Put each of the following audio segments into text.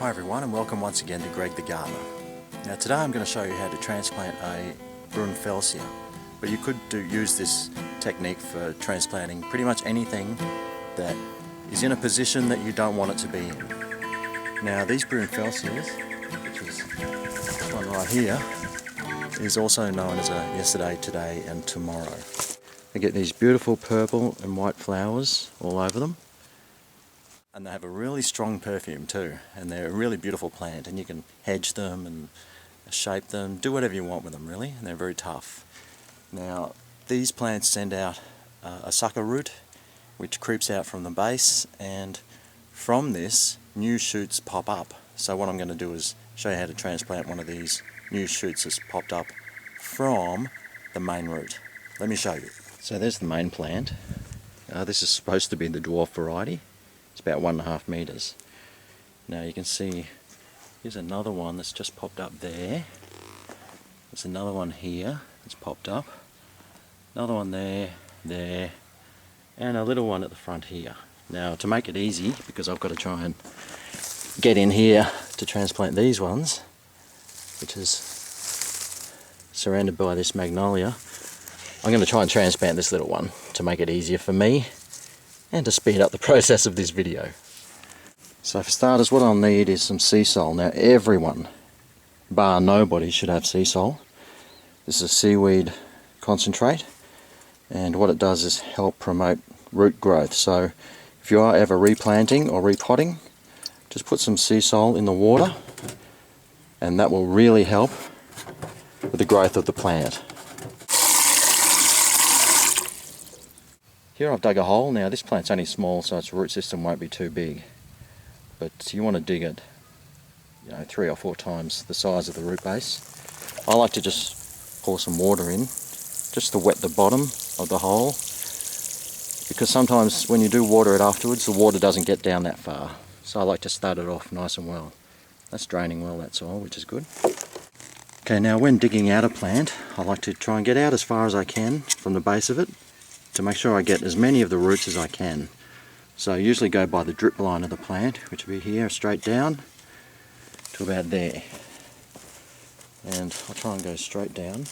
Hi everyone, and welcome once again to Greg the Gardener. Now today I'm going to show you how to transplant a Brunfelsia, but you could use this technique for transplanting pretty much anything that is in a position that you don't want it to be in. Now these Brunfelsias, which is this one right here, is also known as a yesterday, today and tomorrow. They get these beautiful purple and white flowers all over them. And they have a really strong perfume too, and they're a really beautiful plant, and you can hedge them and shape them, do whatever you want with them really, and they're very tough. Now these plants send out a sucker root which creeps out from the base, and from this new shoots pop up. So what I'm going to do is show you how to transplant one of these new shoots that's popped up from the main root. Let me show you. So there's the main plant. This is supposed to be the dwarf variety. It's about 1.5 meters. Now you can see here's another one that's just popped up there. There's another one here that's popped up. Another one there, there, and a little one at the front here. Now to make it easy, because I've got to try and get in here to transplant these ones, which is surrounded by this magnolia, I'm going to try and transplant this little one to make it easier for me and to speed up the process of this video. So for starters, what I'll need is some sea salt. Now everyone, bar nobody, should have sea salt. This is a seaweed concentrate, and what it does is help promote root growth. So if you are ever replanting or repotting, just put some sea salt in the water, and that will really help with the growth of the plant. Here I've dug a hole. Now this plant's only small, so its root system won't be too big, but you want to dig it 3 or 4 times the size of the root base. I like to just pour some water in just to wet the bottom of the hole, because sometimes when you do water it afterwards, the water doesn't get down that far. So I like to start it off nice and well. That's draining well, that soil, which is good. Okay, now when digging out a plant, I like to try and get out as far as I can from the base of it, to make sure I get as many of the roots as I can. So I usually go by the drip line of the plant, which will be here straight down to about there. And I'll try and go straight down.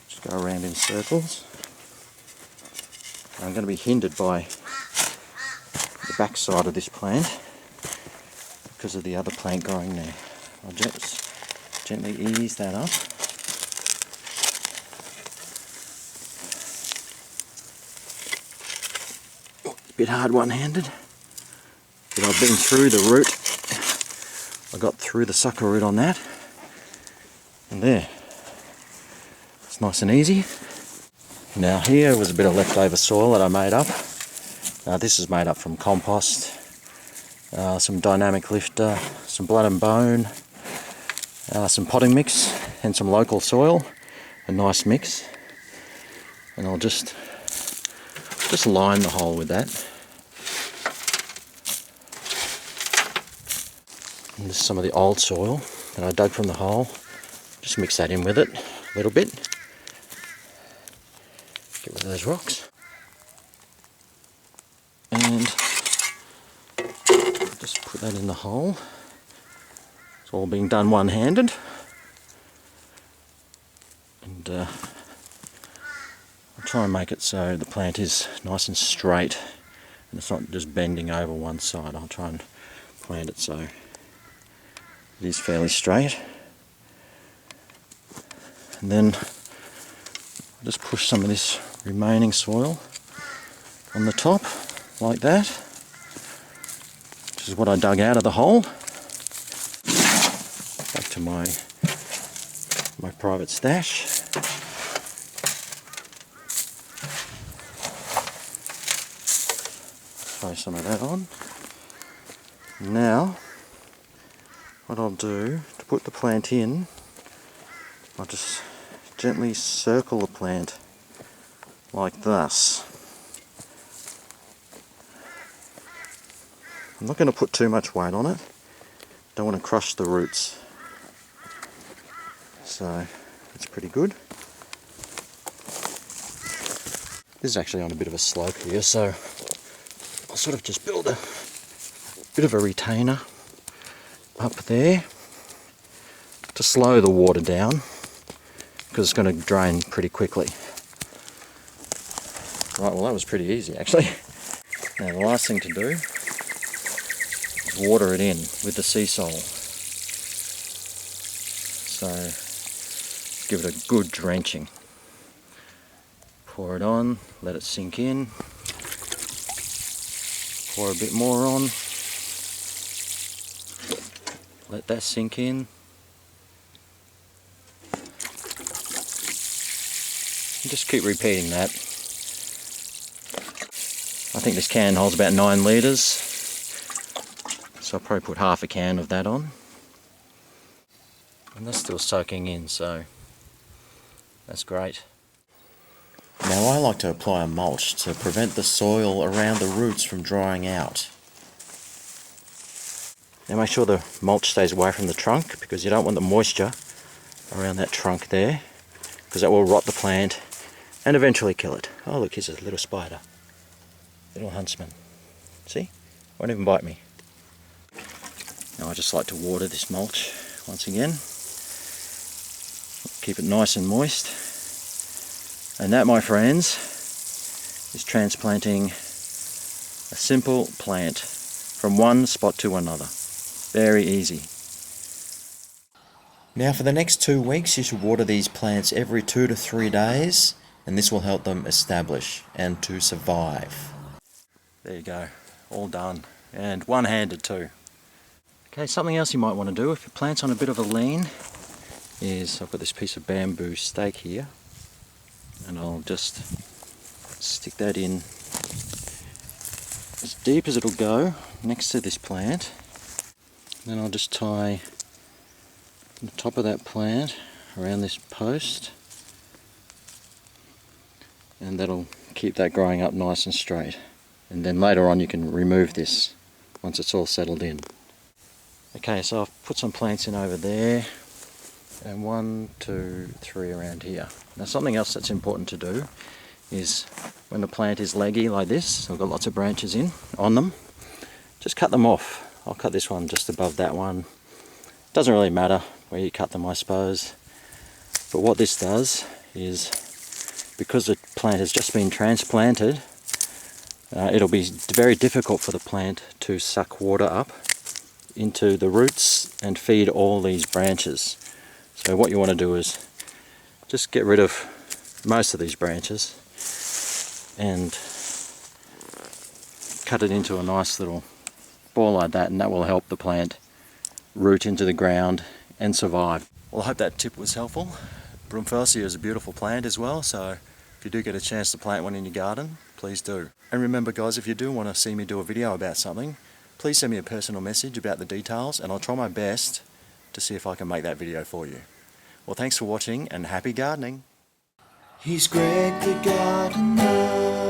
Just go around in circles. I'm going to be hindered by the back side of this plant because of the other plant growing there. I'll just gently ease that up. A bit hard one-handed, but I've been through the root. I got through the sucker root on that, and there. It's nice and easy. Now here was a bit of leftover soil that I made up. This is made up from compost, some dynamic lifter, some blood and bone, some potting mix and some local soil, a nice mix, and I'll just line the hole with that. And this is some of the old soil that I dug from the hole. Just mix that in with it a little bit. Get rid of those rocks. And just put that in the hole. It's all being done one-handed, and I'll try and make it so the plant is nice and straight and it's not just bending over one side. I'll try and plant it so it is fairly straight, and then I'll just push some of this remaining soil on the top like that, which is what I dug out of the hole. Back to my private stash. Throw some of that on. Now, what I'll do to put the plant in, I'll just gently circle the plant like this. I'm not going to put too much weight on it. Don't want to crush the roots. So it's pretty good. This is actually on a bit of a slope here, so I'll sort of just build a bit of a retainer up there to slow the water down, because it's going to drain pretty quickly. Right, well that was pretty easy actually. Now the last thing to do is water it in with the sea salt. So give it a good drenching. Pour it on, let it sink in. Pour a bit more on. Let that sink in. And just keep repeating that. I think this can holds about 9 litres, so I'll probably put half a can of that on. And that's still soaking in, so that's great. Now I like to apply a mulch to prevent the soil around the roots from drying out. Now make sure the mulch stays away from the trunk, because you don't want the moisture around that trunk there, because that will rot the plant and eventually kill it. Oh look, here's a little spider. Little huntsman. See? Won't even bite me. Now I just like to water this mulch once again. Keep it nice and moist. And that, my friends, is transplanting a simple plant from one spot to another. Very easy. Now for the next 2 weeks you should water these plants every 2 to 3 days, and this will help them establish and to survive. There you go, all done, and one-handed too. Okay, something else you might want to do if your plant's on a bit of a lean is, I've got this piece of bamboo stake here, and I'll just stick that in as deep as it'll go next to this plant. Then I'll just tie the top of that plant around this post, and that'll keep that growing up nice and straight. And then later on you can remove this once it's all settled in. Okay, so I've put some plants in over there, and 1, 2, 3 around here. Now something else that's important to do is when the plant is leggy like this, so I've got lots of branches on them, just cut them off. I'll cut this one just above that one. Doesn't really matter where you cut them, I suppose. But what this does is, because the plant has just been transplanted, it'll be very difficult for the plant to suck water up into the roots and feed all these branches. So what you want to do is just get rid of most of these branches and cut it into a nice little ball like that, and that will help the plant root into the ground and survive. Well, I hope that tip was helpful. Brunfelsia is a beautiful plant as well, so if you do get a chance to plant one in your garden, please do. And remember guys, if you do want to see me do a video about something, please send me a personal message about the details, and I'll try my best to see if I can make that video for you. Well, thanks for watching, and happy gardening. He's Greg the Gardener.